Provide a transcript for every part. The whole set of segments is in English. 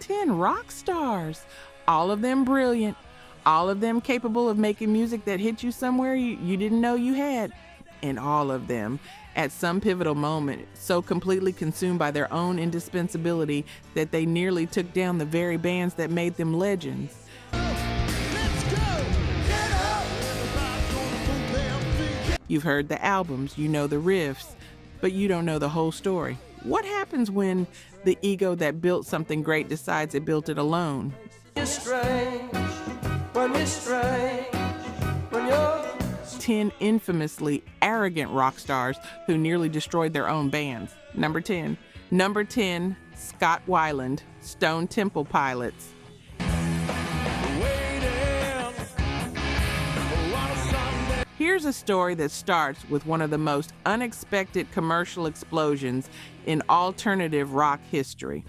10 rock stars, all of them brilliant, all of them capable of making music that hit you somewhere you didn't know you had, and all of them, at some pivotal moment, so completely consumed by their own indispensability that they nearly took down the very bands that made them legends. You've heard the albums, you know the riffs, but you don't know the whole story. What happens when the ego that built something great decides it built it alone? You're strange, when you're strange, when you're 10 infamously arrogant rock stars who nearly destroyed their own bands. Number 10, Scott Weiland, Stone Temple Pilots. Here's a story that starts with one of the most unexpected commercial explosions in alternative rock history.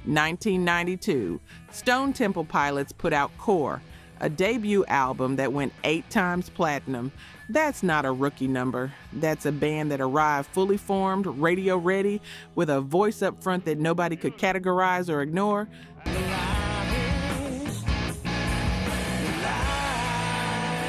1992, Stone Temple Pilots put out Core, a debut album that went 8 times platinum. That's not a rookie number. That's a band that arrived fully formed, radio ready, with a voice up front that nobody could categorize or ignore.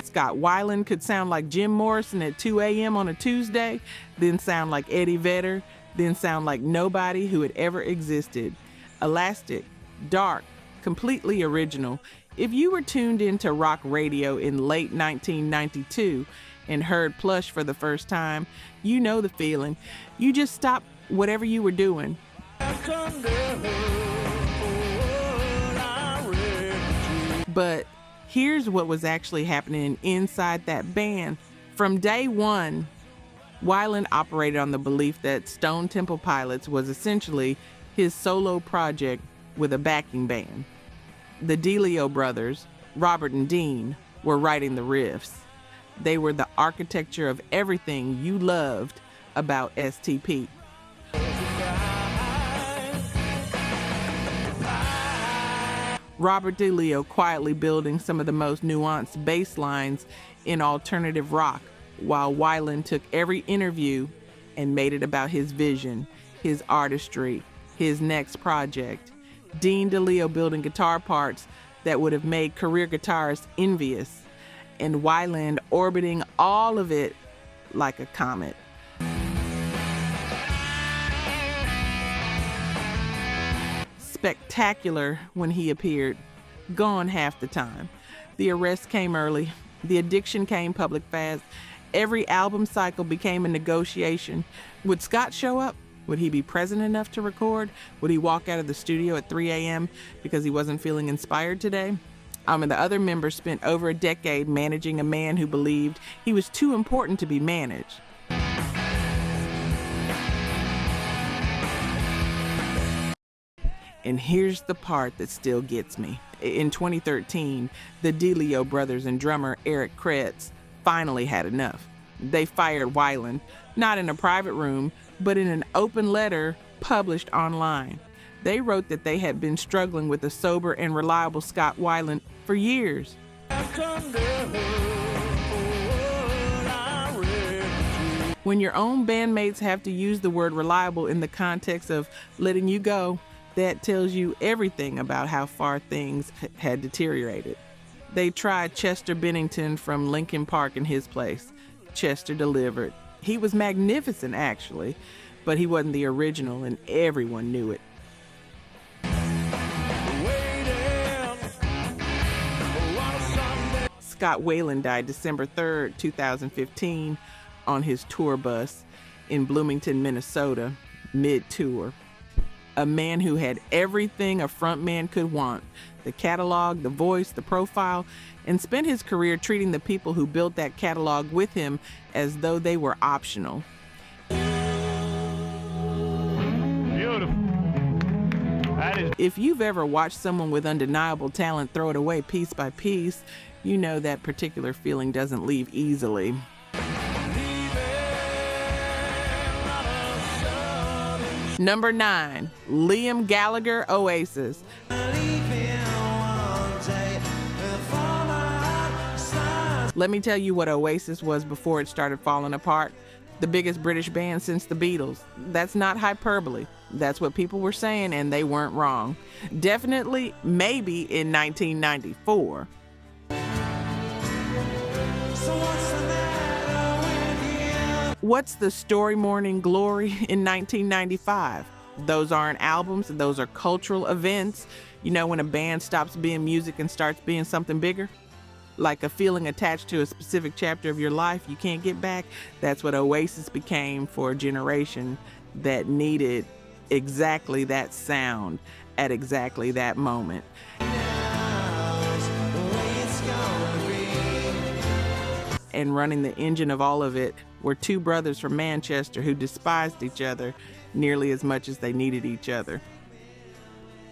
Scott Weiland could sound like Jim Morrison at 2 a.m. on a Tuesday, then sound like Eddie Vedder, then sound like nobody who had ever existed. Elastic, dark, completely original. If you were tuned into rock radio in late 1992 and heard Plush for the first time, you know the feeling. You just stopped whatever you were doing. But here's what was actually happening inside that band. From day one, Weiland operated on the belief that Stone Temple Pilots was essentially his solo project with a backing band. The DeLeo brothers, Robert and Dean, were writing the riffs. They were the architecture of everything you loved about STP. Robert DeLeo quietly building some of the most nuanced bass lines in alternative rock, while Weiland took every interview and made it about his vision, his artistry, his next project. Dean DeLeo building guitar parts that would have made career guitarists envious, and Weiland orbiting all of it like a comet. Spectacular when he appeared, gone half the time. The arrest came early, the addiction came public fast. Every album cycle became a negotiation. Would Scott show up? Would he be present enough to record? Would he walk out of the studio at 3 a.m. because he wasn't feeling inspired today? And the other members spent over a decade managing a man who believed he was too important to be managed. And here's the part that still gets me. In 2013, the DeLeo brothers and drummer Eric Kretz finally had enough. They fired Weiland, not in a private room, but in an open letter published online. They wrote that they had been struggling with a sober and reliable Scott Weiland for years. When your own bandmates have to use the word reliable in the context of letting you go, that tells you everything about how far things had deteriorated. They tried Chester Bennington from Linkin Park in his place. Chester delivered. He was magnificent, actually, but he wasn't the original, and everyone knew it. Scott Weiland died December 3rd, 2015, on his tour bus in Bloomington, Minnesota, mid-tour. A man who had everything a frontman could want: the catalog, the voice, the profile, and spent his career treating the people who built that catalog with him as though they were optional. Beautiful. If you've ever watched someone with undeniable talent throw it away piece by piece, you know that particular feeling doesn't leave easily. Number 9, Liam Gallagher, Oasis. Let me tell you what Oasis was before it started falling apart. the biggest British band since the Beatles. That's not hyperbole. That's what people were saying, and they weren't wrong. Definitely, maybe in 1994. What's the story morning glory in 1995? Those aren't albums, those are cultural events. You know, when a band stops being music and starts being something bigger? Like a feeling attached to a specific chapter of your life you can't get back. That's what Oasis became for a generation that needed exactly that sound at exactly that moment. And running the engine of all of it were two brothers from Manchester who despised each other nearly as much as they needed each other.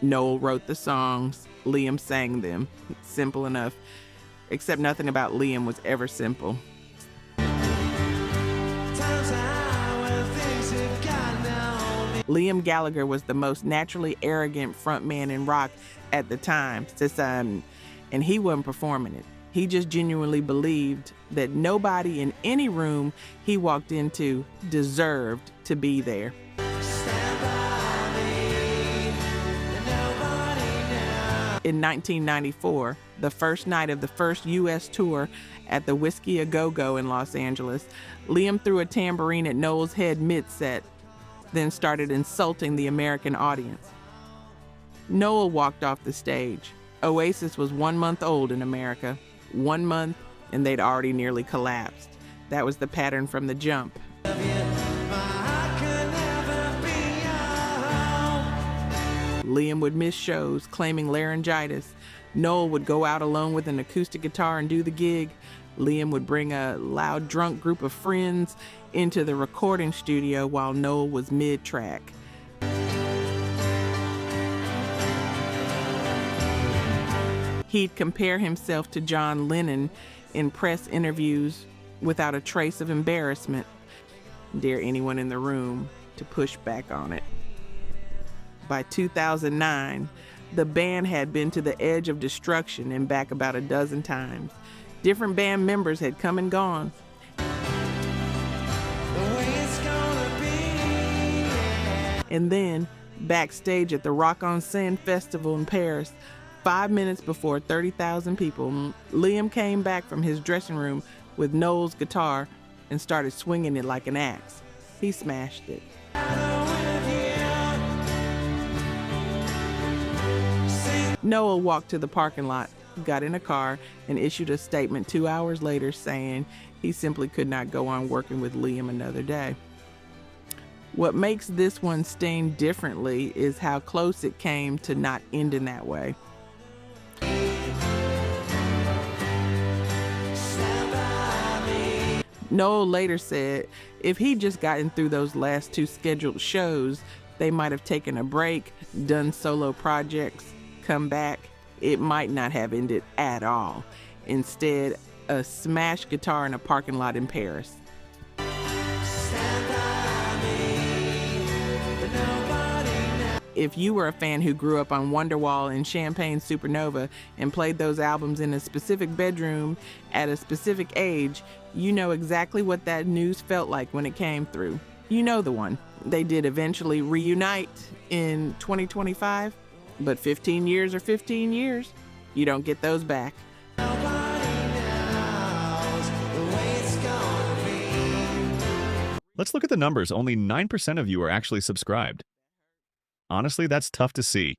Noel wrote the songs, Liam sang them. Simple enough. Except nothing about Liam was ever simple. Liam Gallagher was the most naturally arrogant frontman in rock at the time, and he wasn't performing it. He just genuinely believed that nobody in any room he walked into deserved to be there. In 1994, the first night of the first U.S. tour at the Whiskey A Go-Go in Los Angeles, Liam threw a tambourine at Noel's head mid-set, then started insulting the American audience. Noel walked off the stage. Oasis was 1 month old in America. 1 month, and they'd already nearly collapsed. That was the pattern from the jump. Liam would miss shows, claiming laryngitis. Noel would go out alone with an acoustic guitar and do the gig. Liam would bring a loud, drunk group of friends into the recording studio while Noel was mid-track. He'd compare himself to John Lennon in press interviews without a trace of embarrassment. Dare anyone in the room to push back on it. By 2009, the band had been to the edge of destruction and back about a dozen times. Different band members had come and gone. And then, backstage at the Rock on Seine festival in Paris, 5 minutes before 30,000 people, Liam came back from his dressing room with Noel's guitar and started swinging it like an axe. He smashed it. Noel walked to the parking lot, got in a car, and issued a statement 2 hours later saying he simply could not go on working with Liam another day. What makes this one sting differently is how close it came to not ending that way. Noel later said if he'd just gotten through those last 2 scheduled shows, they might have taken a break, done solo projects, come back. It might not have ended at all. Instead, a smashed guitar in a parking lot in Paris. If you were a fan who grew up on Wonderwall and Champagne Supernova and played those albums in a specific bedroom at a specific age, you know exactly what that news felt like when it came through. You know the one. They did eventually reunite in 2025, but 15 years are 15 years. You don't get those back. Let's look at the numbers. Only 9% of you are actually subscribed. Honestly, that's tough to see.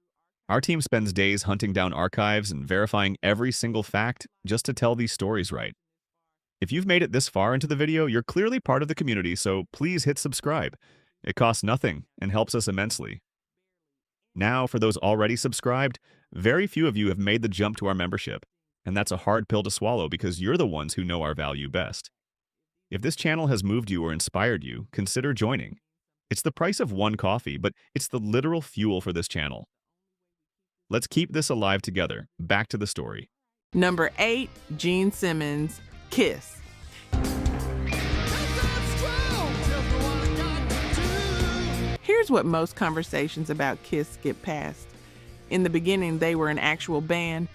Our team spends days hunting down archives and verifying every single fact just to tell these stories right. If you've made it this far into the video, you're clearly part of the community, so please hit subscribe. It costs nothing and helps us immensely. Now, for those already subscribed, very few of you have made the jump to our membership, and that's a hard pill to swallow because you're the ones who know our value best. If this channel has moved you or inspired you, consider joining. It's the price of one coffee, but it's the literal fuel for this channel. Let's keep this alive together. Back to the story. Number 8, Gene Simmons, Kiss. Here's what most conversations about Kiss skip past. In the beginning, they were an actual band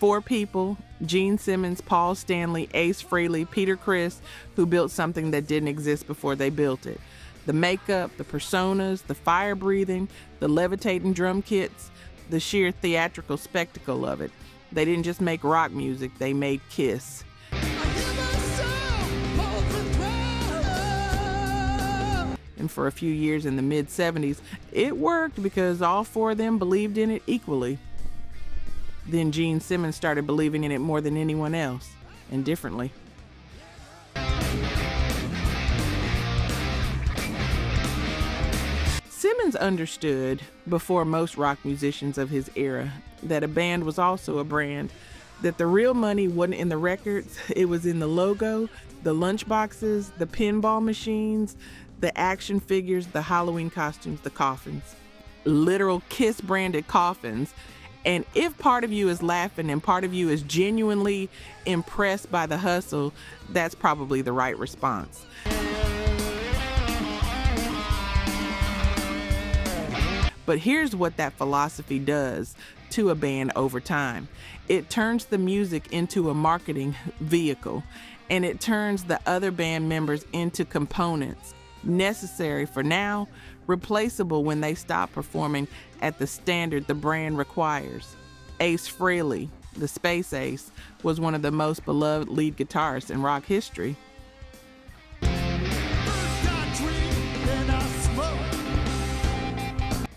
4 people: Gene Simmons, Paul Stanley, Ace Frehley, Peter Criss, who built something that didn't exist before they built it. The makeup, the personas, the fire breathing, the levitating drum kits, the sheer theatrical spectacle of it. They didn't just make rock music, they made Kiss. And for a few years in the mid-70s, it worked because all 4 of them believed in it equally. Then Gene Simmons started believing in it more than anyone else, and differently. Simmons understood, before most rock musicians of his era, that a band was also a brand, that the real money wasn't in the records, it was in the logo, the lunchboxes, the pinball machines, the action figures, the Halloween costumes, the coffins. Literal Kiss branded coffins. And if part of you is laughing and part of you is genuinely impressed by the hustle, that's probably the right response. But here's what that philosophy does to a band over time. It turns the music into a marketing vehicle, and it turns the other band members into components, necessary for now, replaceable when they stop performing at the standard the brand requires. Ace Frehley, the Space Ace, was one of the most beloved lead guitarists in rock history.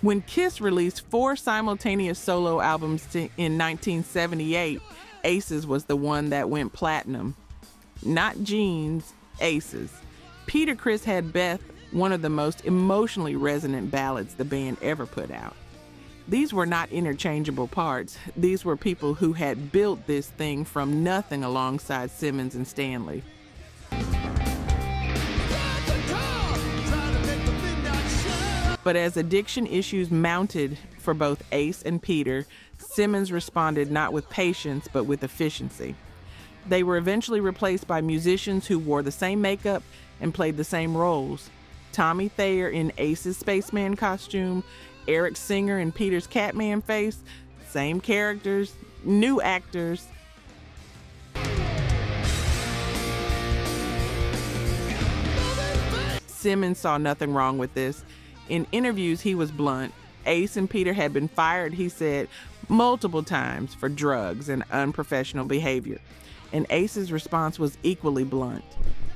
When Kiss released 4 simultaneous solo albums in 1978, Ace's was the one that went platinum. Not Gene's, Ace's. Peter Criss had Beth, one of the most emotionally resonant ballads the band ever put out. These were not interchangeable parts. These were people who had built this thing from nothing alongside Simmons and Stanley. But as addiction issues mounted for both Ace and Peter, Simmons responded not with patience, but with efficiency. They were eventually replaced by musicians who wore the same makeup and played the same roles. Tommy Thayer in Ace's spaceman costume, Eric Singer in Peter's Catman face, same characters, new actors. Simmons saw nothing wrong with this. In interviews, he was blunt. Ace and Peter had been fired, he said, multiple times for drugs and unprofessional behavior. And Ace's response was equally blunt.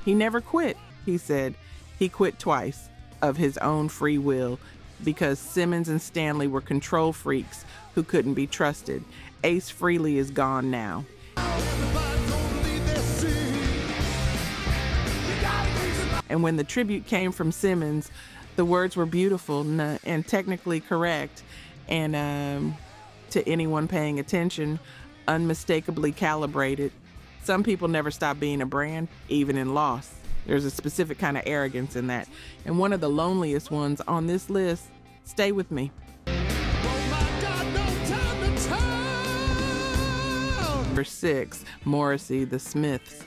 He never quit, he said. He quit twice, of his own free will, because Simmons and Stanley were control freaks who couldn't be trusted. Ace Frehley is gone now. And when the tribute came from Simmons, the words were beautiful and technically correct, and to anyone paying attention, unmistakably calibrated. Some people never stop being a brand, even in loss. There's a specific kind of arrogance in that. And one of the loneliest ones on this list, stay with me. Number 6, Morrissey, The Smiths.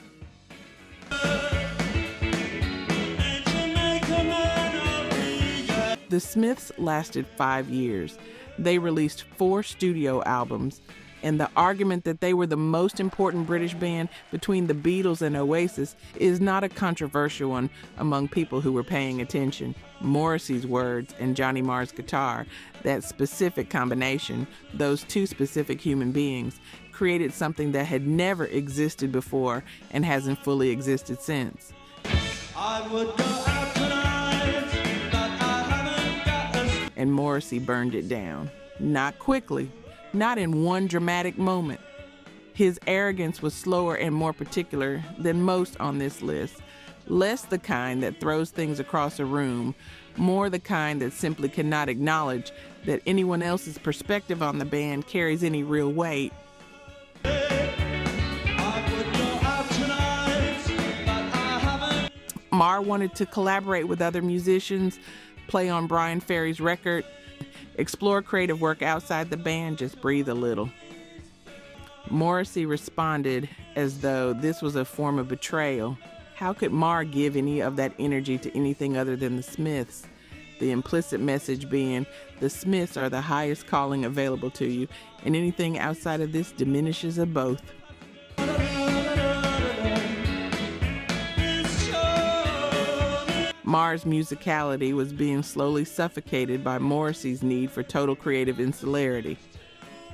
The Smiths lasted 5 years. They released 4 studio albums, and the argument that they were the most important British band between the Beatles and Oasis is not a controversial one among people who were paying attention. Morrissey's words and Johnny Marr's guitar, that specific combination, those 2 specific human beings, created something that had never existed before and hasn't fully existed since. I would go out tonight, but I haven't got a... And Morrissey burned it down. Not quickly, not in one dramatic moment. His arrogance was slower and more particular than most on this list. Less the kind that throws things across a room, more the kind that simply cannot acknowledge that anyone else's perspective on the band carries any real weight. Marr wanted to collaborate with other musicians, play on Brian Ferry's record, explore creative work outside the band, just breathe a little. Morrissey responded as though this was a form of betrayal. How could Marr give any of that energy to anything other than the Smiths? the implicit message being the Smiths are the highest calling available to you, and anything outside of this diminishes of both. Marr's musicality was being slowly suffocated by Morrissey's need for total creative insularity.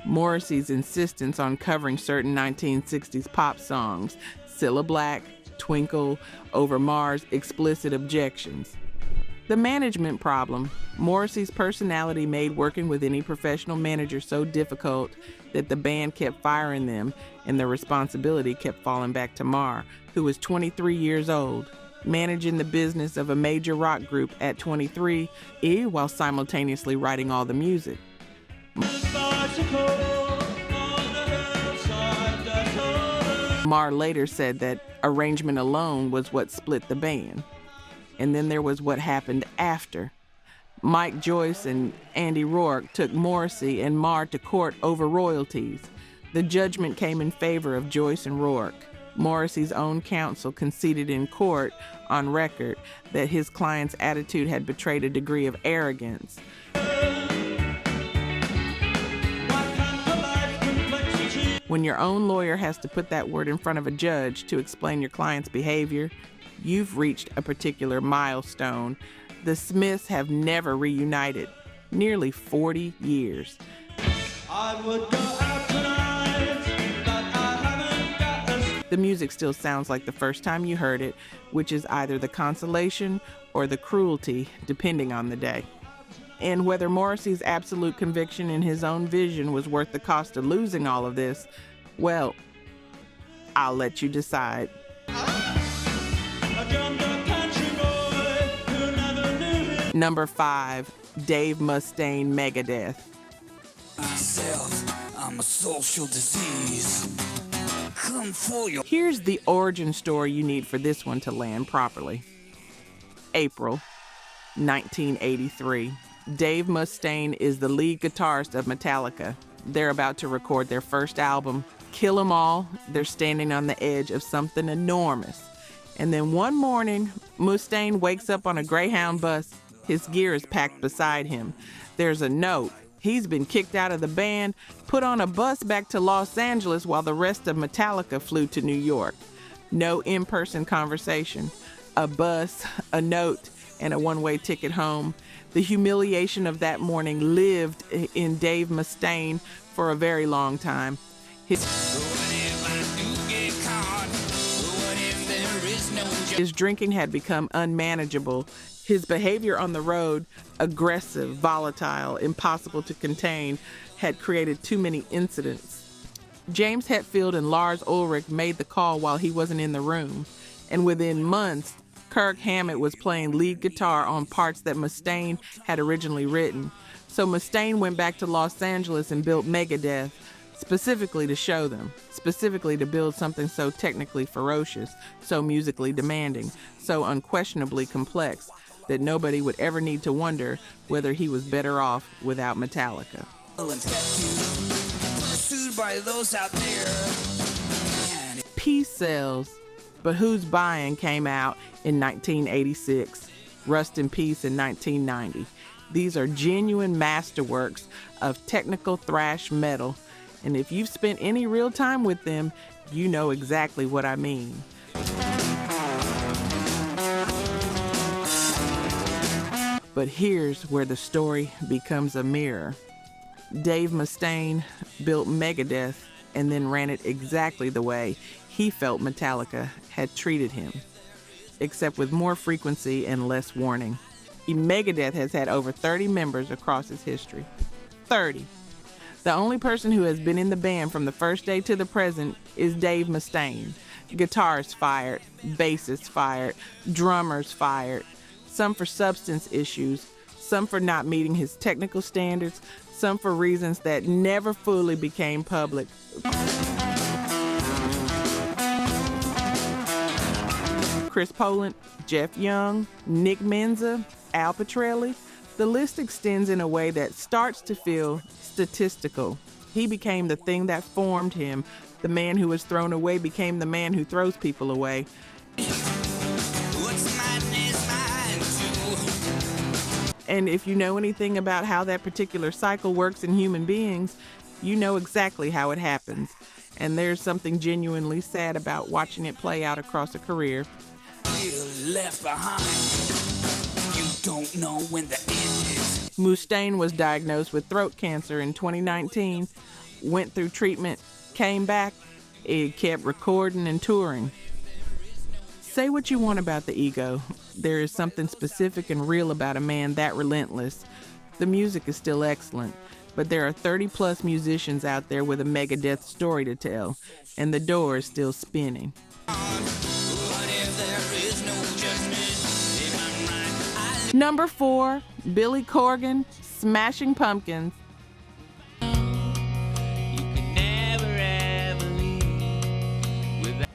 Morrissey's insistence on covering certain 1960s pop songs, Cilla Black, Twinkle, over Marr's explicit objections. The management problem. Morrissey's personality made working with any professional manager so difficult that the band kept firing them and the responsibility kept falling back to Marr, who was 23 years old. Managing the business of a major rock group at 23, while simultaneously writing all the music. Marr later said that arrangement alone was what split the band. And then there was what happened after. Mike Joyce and Andy Rourke took Morrissey and Marr to court over royalties. The judgment came in favor of Joyce and Rourke. Morrissey's own counsel conceded in court on record that his client's attitude had betrayed a degree of arrogance. When your own lawyer has to put that word in front of a judge to explain your client's behavior, you've reached a particular milestone. The Smiths have never reunited. Nearly 40 years. I would go out tonight, but I haven't got the music still sounds like the first time you heard it, which is either the consolation or the cruelty, depending on the day. And whether Morrissey's absolute conviction in his own vision was worth the cost of losing all of this, well, I'll let you decide. Number 5, Dave Mustaine, Megadeth. Myself, I'm a social disease. Come for you. Here's the origin story you need for this one to land properly. April 1983. Dave Mustaine is the lead guitarist of Metallica. They're about to record their first album, Kill 'Em All. They're standing on the edge of something enormous. And then one morning, Mustaine wakes up on a Greyhound bus. His gear is packed beside him. There's a note. He's been kicked out of the band, put on a bus back to Los Angeles while the rest of Metallica flew to New York. No in-person conversation. A bus, a note, and a one-way ticket home. The humiliation of that morning lived in Dave Mustaine for a very long time. His drinking had become unmanageable. His behavior on the road, aggressive, volatile, impossible to contain, had created too many incidents. James Hetfield and Lars Ulrich made the call while he wasn't in the room, and within months, Kirk Hammett was playing lead guitar on parts that Mustaine had originally written. So Mustaine went back to Los Angeles and built Megadeth, specifically to show them, specifically to build something so technically ferocious, so musically demanding, so unquestionably complex, that nobody would ever need to wonder whether he was better off without Metallica. Peace sells, but Who's Buying came out in 1986, Rust in Peace in 1990. These are genuine masterworks of technical thrash metal, and if you've spent any real time with them, you know exactly what I mean. But here's where the story becomes a mirror. Dave Mustaine built Megadeth and then ran it exactly the way he felt Metallica had treated him, except with more frequency and less warning. Megadeth has had over 30 members across its history. 30. The only person who has been in the band from the first day to the present is Dave Mustaine. Guitarists fired, bassists fired, drummers fired, some for substance issues, some for not meeting his technical standards, some for reasons that never fully became public. Chris Poland, Jeff Young, Nick Menza, Al Pitrelli. The list extends in a way that starts to feel statistical. He became the thing that formed him. The man who was thrown away became the man who throws people away. And if you know anything about how that particular cycle works in human beings, you know exactly how it happens. And there's something genuinely sad about watching it play out across a career. You're left behind. You don't know when the end is. Mustaine was diagnosed with throat cancer in 2019, went through treatment, came back, it kept recording and touring. Say what you want about the ego. There is something specific and real about a man that relentless. The music is still excellent, but there are 30-plus musicians out there with a Megadeth story to tell, and the door is still spinning. Number 4, Billy Corgan, Smashing Pumpkins.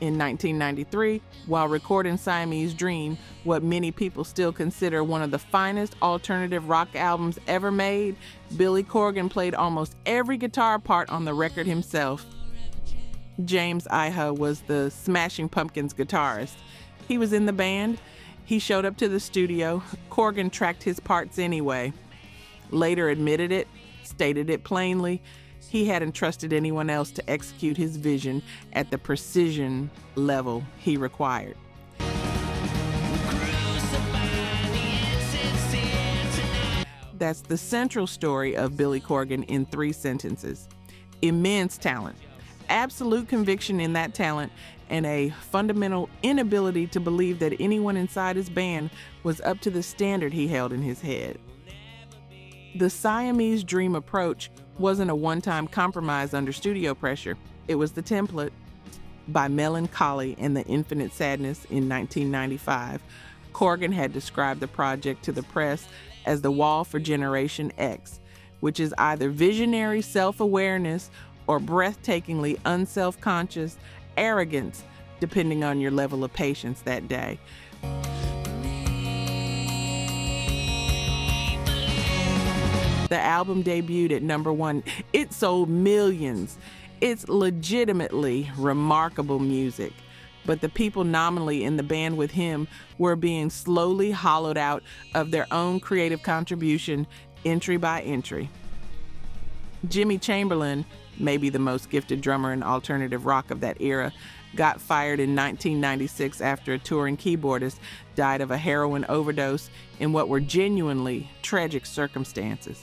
In 1993, while recording Siamese Dream, what many people still consider one of the finest alternative rock albums ever made, Billy Corgan played almost every guitar part on the record himself. James Iha was the Smashing Pumpkins guitarist. He was in the band. He showed up to the studio. Corgan tracked his parts anyway. Later admitted it, stated it plainly. He hadn't trusted anyone else to execute his vision at the precision level he required. That's the central story of Billy Corgan in 3 sentences. Immense talent, absolute conviction in that talent, and a fundamental inability to believe that anyone inside his band was up to the standard he held in his head. The Siamese Dream approach wasn't a one-time compromise under studio pressure. It was the template. By Melancholy and the Infinite Sadness in 1995, Corgan had described the project to the press as the wall for Generation X, which is either visionary self-awareness or breathtakingly unself-conscious arrogance, depending on your level of patience that day. The album debuted at number 1. It sold millions. It's legitimately remarkable music. But the people nominally in the band with him were being slowly hollowed out of their own creative contribution, entry by entry. Jimmy Chamberlin, maybe the most gifted drummer in alternative rock of that era, got fired in 1996 after a touring keyboardist died of a heroin overdose in what were genuinely tragic circumstances.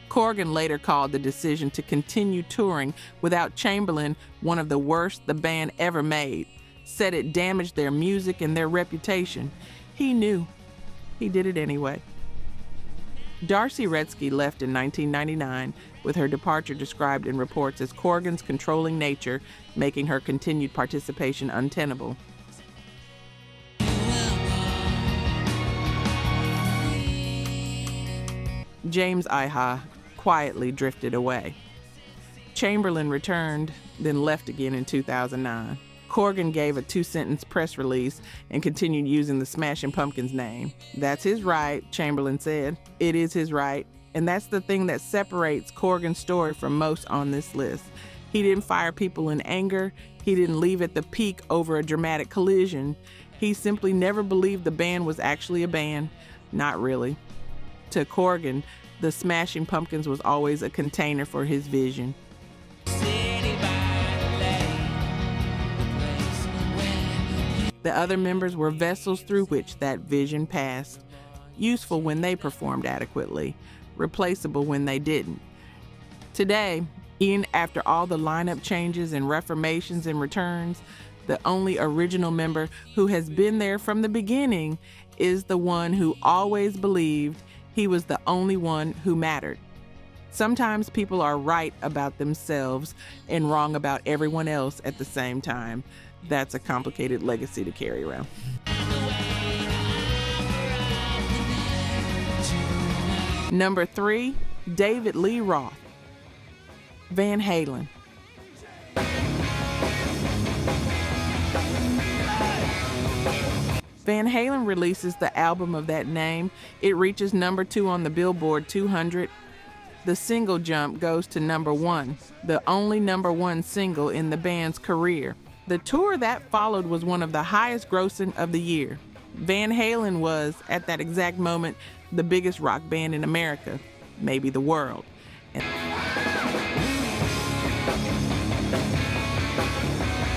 Corgan later called the decision to continue touring without Chamberlain one of the worst the band ever made, said it damaged their music and their reputation. He knew. He did it anyway. Darcy Redsky left in 1999, with her departure described in reports as Corgan's controlling nature making her continued participation untenable. James Iha quietly drifted away. Chamberlain returned, then left again in 2009. Corgan gave a 2-sentence press release and continued using the Smashing Pumpkins name. That's his right, Chamberlain said. It is his right, and that's the thing that separates Corgan's story from most on this list. He didn't fire people in anger. He didn't leave at the peak over a dramatic collision. He simply never believed the band was actually a band. Not really. To Corgan, the Smashing Pumpkins was always a container for his vision. The other members were vessels through which that vision passed, useful when they performed adequately, replaceable when they didn't. Today, even after all the lineup changes and reformations and returns, the only original member who has been there from the beginning is the one who always believed he was the only one who mattered. Sometimes people are right about themselves and wrong about everyone else at the same time. That's a complicated legacy to carry around. Number 3, David Lee Roth. Van Halen. Van Halen releases the album of that name. It reaches number 2 on the Billboard 200. The single jump goes to number 1, the only number 1 single in the band's career. The tour that followed was one of the highest grossing of the year. Van Halen was, at that exact moment, the biggest rock band in America, maybe the world.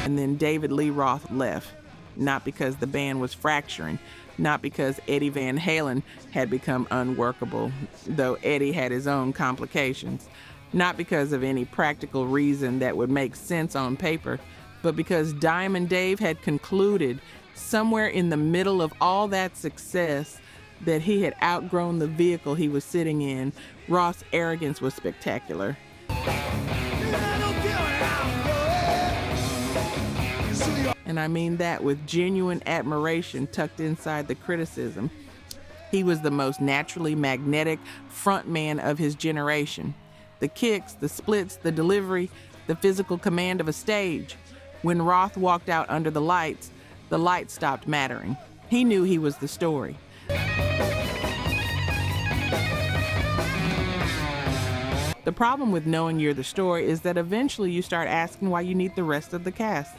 And then David Lee Roth left, not because the band was fracturing, not because Eddie Van Halen had become unworkable, though Eddie had his own complications, not because of any practical reason that would make sense on paper, but because Diamond Dave had concluded, somewhere in the middle of all that success, that he had outgrown the vehicle he was sitting in. Roth's arrogance was spectacular. And I mean that with genuine admiration tucked inside the criticism. He was the most naturally magnetic frontman of his generation. The kicks, the splits, the delivery, the physical command of a stage. When Roth walked out under the lights stopped mattering. He knew he was the story. The problem with knowing you're the story is that eventually you start asking why you need the rest of the cast.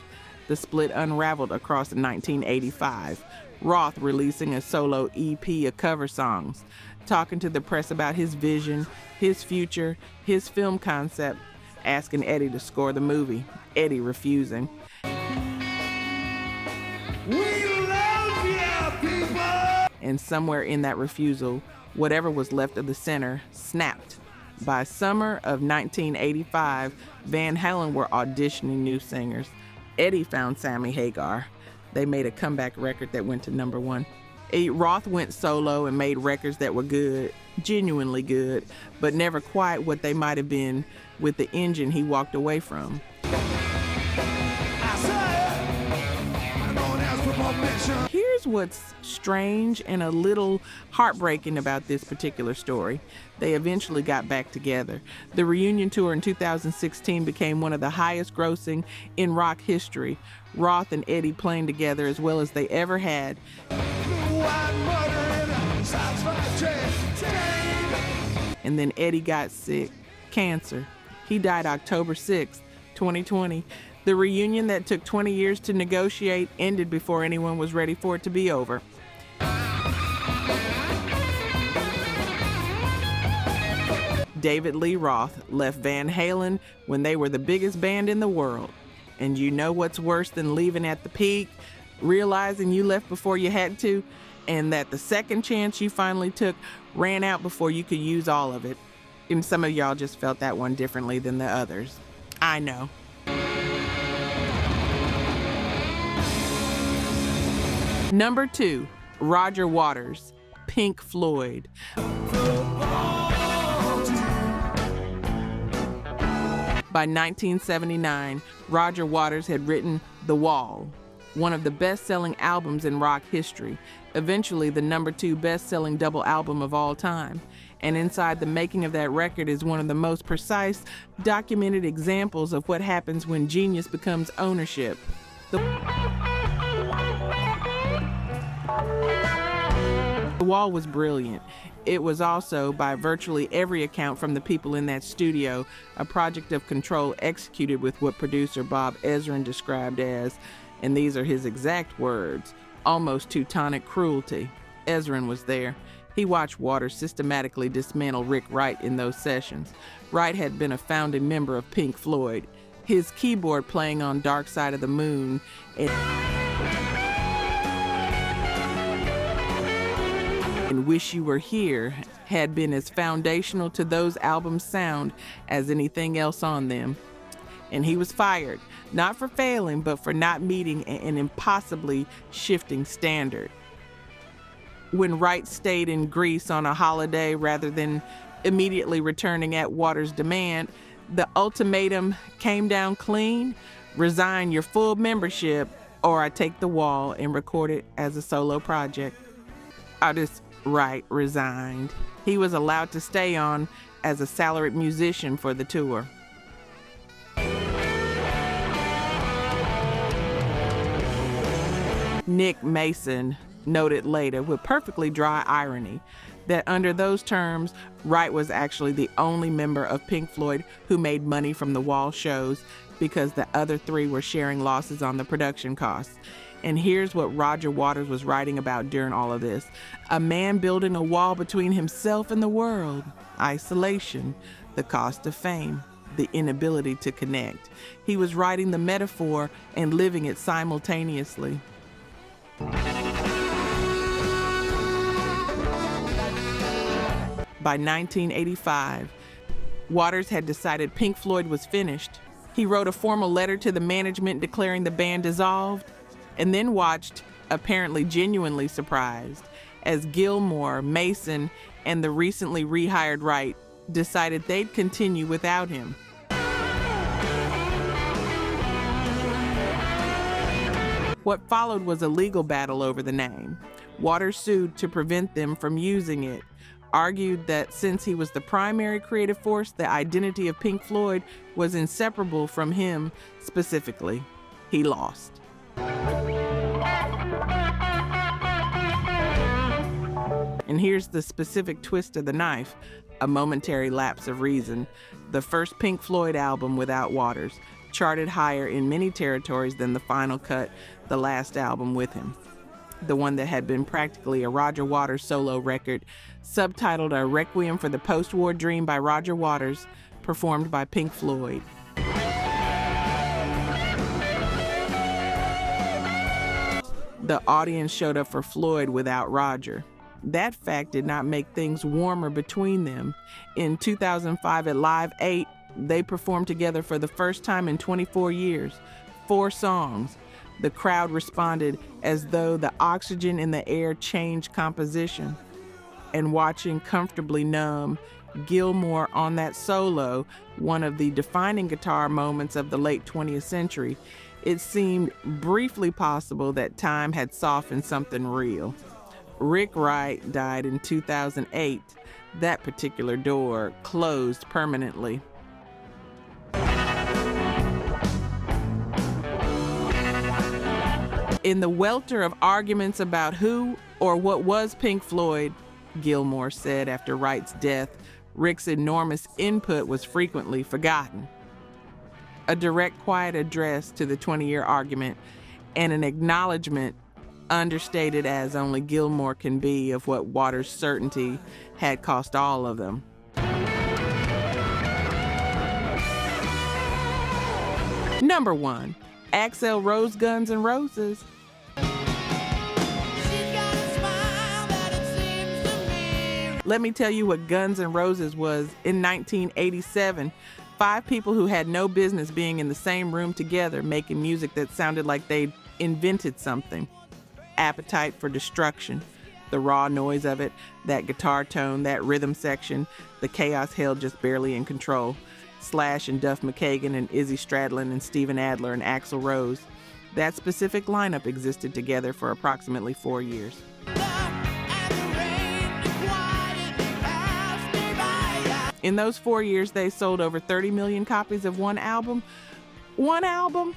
The split unraveled across 1985. Roth releasing a solo EP of cover songs, talking to the press about his vision, his future, his film concept, asking Eddie to score the movie, Eddie refusing. And somewhere in that refusal, whatever was left of the center snapped. By summer of 1985, Van Halen were auditioning new singers. Eddie found Sammy Hagar. They made a comeback record that went to #1. Roth went solo and made records that were good, genuinely good, but never quite what they might have been with the engine he walked away from. Here's what's strange and a little heartbreaking about this particular story. They eventually got back together. The reunion tour in 2016 became one of the highest grossing in rock history. Roth and Eddie playing together as well as they ever had. And then Eddie got sick, cancer. He died October 6th, 2020. The reunion that took 20 years to negotiate ended before anyone was ready for it to be over. David Lee Roth left Van Halen when they were the biggest band in the world. And you know what's worse than leaving at the peak? Realizing you left before you had to, and that the second chance you finally took ran out before you could use all of it. And some of y'all just felt that one differently than the others. I know. Number 2, Roger Waters, Pink Floyd. By 1979, Roger Waters had written The Wall, one of the best-selling albums in rock history, eventually the number 2 best-selling double album of all time. And inside the making of that record is one of the most precise, documented examples of what happens when genius becomes ownership. The Wall was brilliant. It was also, by virtually every account from the people in that studio, a project of control executed with what producer Bob Ezrin described as, and these are his exact words, almost Teutonic cruelty. Ezrin was there. He watched Waters systematically dismantle Rick Wright in those sessions. Wright had been a founding member of Pink Floyd. His keyboard playing on Dark Side of the Moon and Wish You Were Here had been as foundational to those albums' sound as anything else on them. And he was fired, not for failing, but for not meeting an impossibly shifting standard. When Wright stayed in Greece on a holiday rather than immediately returning at Waters' demand, the ultimatum came down clean: resign your full membership or I take The Wall and record it as a solo project. Wright resigned. He was allowed to stay on as a salaried musician for the tour. Nick Mason noted later, with perfectly dry irony, that under those terms, Wright was actually the only member of Pink Floyd who made money from the Wall shows, because the other three were sharing losses on the production costs. And here's what Roger Waters was writing about during all of this. A man building a wall between himself and the world. Isolation, the cost of fame, the inability to connect. He was writing the metaphor and living it simultaneously. By 1985, Waters had decided Pink Floyd was finished. He wrote a formal letter to the management declaring the band dissolved, and then watched, apparently genuinely surprised, as Gilmour, Mason, and the recently rehired Wright decided they'd continue without him. What followed was a legal battle over the name. Waters sued to prevent them from using it, argued that since he was the primary creative force, the identity of Pink Floyd was inseparable from him specifically. He lost. And here's the specific twist of the knife, a momentary lapse of reason. The first Pink Floyd album without Waters charted higher in many territories than the final cut, the last album with him. The one that had been practically a Roger Waters solo record, subtitled A Requiem for the Post-War Dream by Roger Waters, performed by Pink Floyd. The audience showed up for Floyd without Roger. That fact did not make things warmer between them. In 2005 at Live 8, they performed together for the first time in 24 years, 4 songs. The crowd responded as though the oxygen in the air changed composition. And watching Comfortably Numb, Gilmour on that solo, one of the defining guitar moments of the late 20th century, it seemed briefly possible that time had softened something real. Rick Wright died in 2008. That particular door closed permanently. In the welter of arguments about who or what was Pink Floyd, Gilmour said after Wright's death, Rick's enormous input was frequently forgotten. A direct, quiet address to the 20-year argument and an acknowledgement, understated as only Gilmour can be, of what Waters' certainty had cost all of them. Number 1, Axl Rose, Guns N' Roses. Let me tell you what Guns N' Roses was in 1987. 5 people who had no business being in the same room together making music that sounded like they'd invented something. Appetite for Destruction, the raw noise of it, that guitar tone, that rhythm section, the chaos held just barely in control. Slash and Duff McKagan and Izzy Stradlin and Steven Adler and Axl Rose. That specific lineup existed together for approximately 4 years. In those 4 years, they sold over 30 million copies of one album. One album?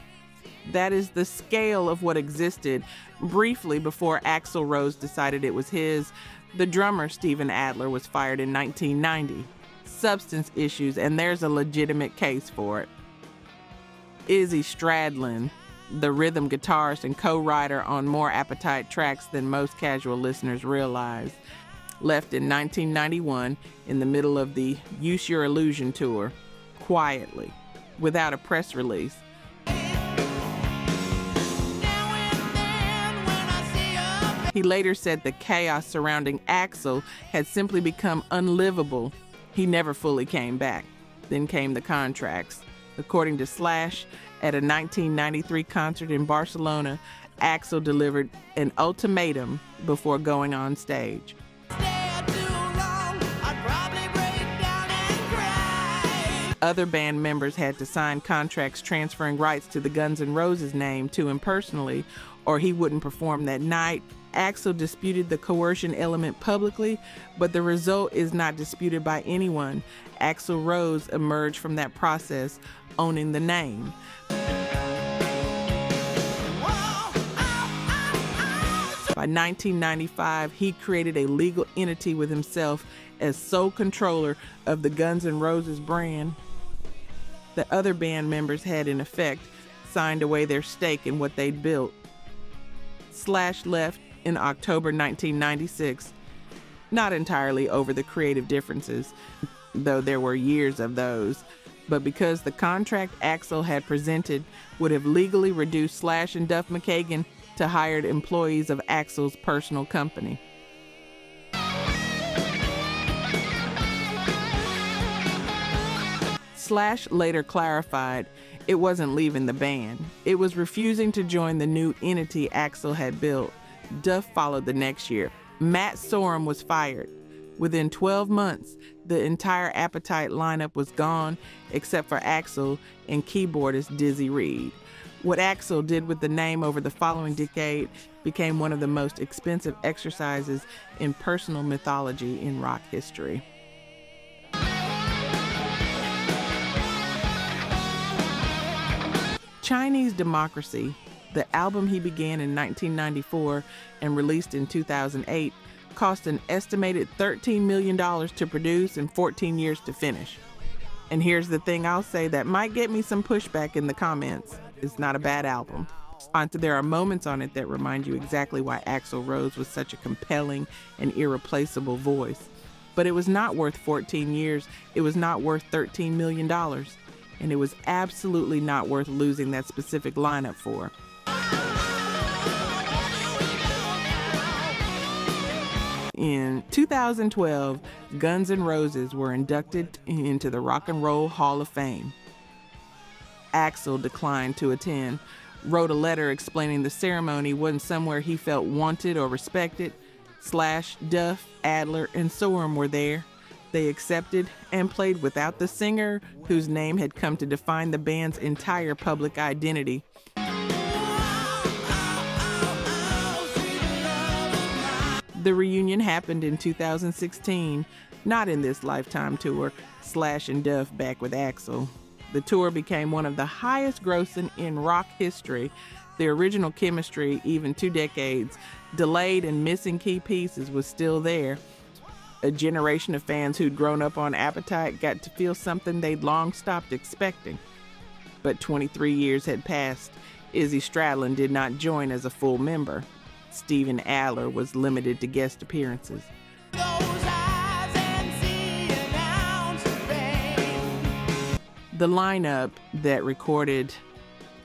That is the scale of what existed briefly before Axl Rose decided it was his. The drummer, Steven Adler, was fired in 1990. Substance issues, and there's a legitimate case for it. Izzy Stradlin, the rhythm guitarist and co-writer on more Appetite tracks than most casual listeners realize, left in 1991 in the middle of the Use Your Illusion tour, quietly, without a press release. He later said the chaos surrounding Axl had simply become unlivable. He never fully came back. Then came the contracts. According to Slash, at a 1993 concert in Barcelona, Axl delivered an ultimatum before going on stage. Other band members had to sign contracts transferring rights to the Guns N' Roses name to him personally, or he wouldn't perform that night. Axl disputed the coercion element publicly, but the result is not disputed by anyone. Axl Rose emerged from that process owning the name. By 1995, he created a legal entity with himself as sole controller of the Guns N' Roses brand. The other band members had, in effect, signed away their stake in what they'd built. Slash left in October 1996, not entirely over the creative differences, though there were years of those, but because the contract Axl had presented would have legally reduced Slash and Duff McKagan to hired employees of Axl's personal company. Slash later clarified it wasn't leaving the band. It was refusing to join the new entity Axl had built. Duff followed the next year. Matt Sorum was fired. Within 12 months, the entire Appetite lineup was gone, except for Axl and keyboardist Dizzy Reed. What Axl did with the name over the following decade became one of the most expensive exercises in personal mythology in rock history. Chinese Democracy, the album he began in 1994 and released in 2008, cost an estimated $13 million to produce and 14 years to finish. And here's the thing I'll say that might get me some pushback in the comments. It's not a bad album. There are moments on it that remind you exactly why Axl Rose was such a compelling and irreplaceable voice. But it was not worth 14 years. It was not worth $13 million. And it was absolutely not worth losing that specific lineup for. In 2012, Guns N' Roses were inducted into the Rock and Roll Hall of Fame. Axl declined to attend, wrote a letter explaining the ceremony wasn't somewhere he felt wanted or respected. Slash, Duff, Adler, and Sorum were there. They accepted and played without the singer whose name had come to define the band's entire public identity. The reunion happened in 2016, not in this Lifetime tour, Slash and Duff back with Axl. The tour became one of the highest grossing in rock history. The original chemistry, even 2 decades, delayed and missing key pieces, was still there. A generation of fans who'd grown up on Appetite got to feel something they'd long stopped expecting. But 23 years had passed. Izzy Stradlin did not join as a full member. Steven Adler was limited to guest appearances. The lineup that recorded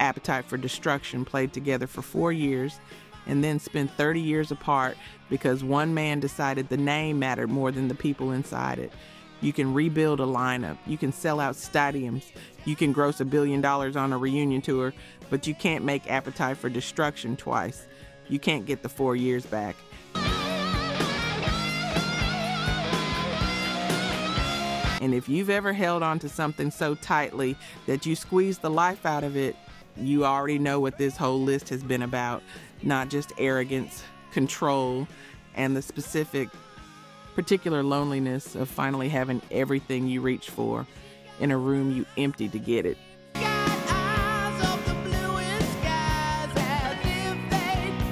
Appetite for Destruction played together for 4 years and then spent 30 years apart because one man decided the name mattered more than the people inside it. You can rebuild a lineup, you can sell out stadiums, you can gross $1 billion on a reunion tour, but you can't make Appetite for Destruction twice. You can't get the 4 years back. And if you've ever held on to something so tightly that you squeeze the life out of it, you already know what this whole list has been about. Not just arrogance, control, and the specific, particular loneliness of finally having everything you reached for in a room you emptied to get it.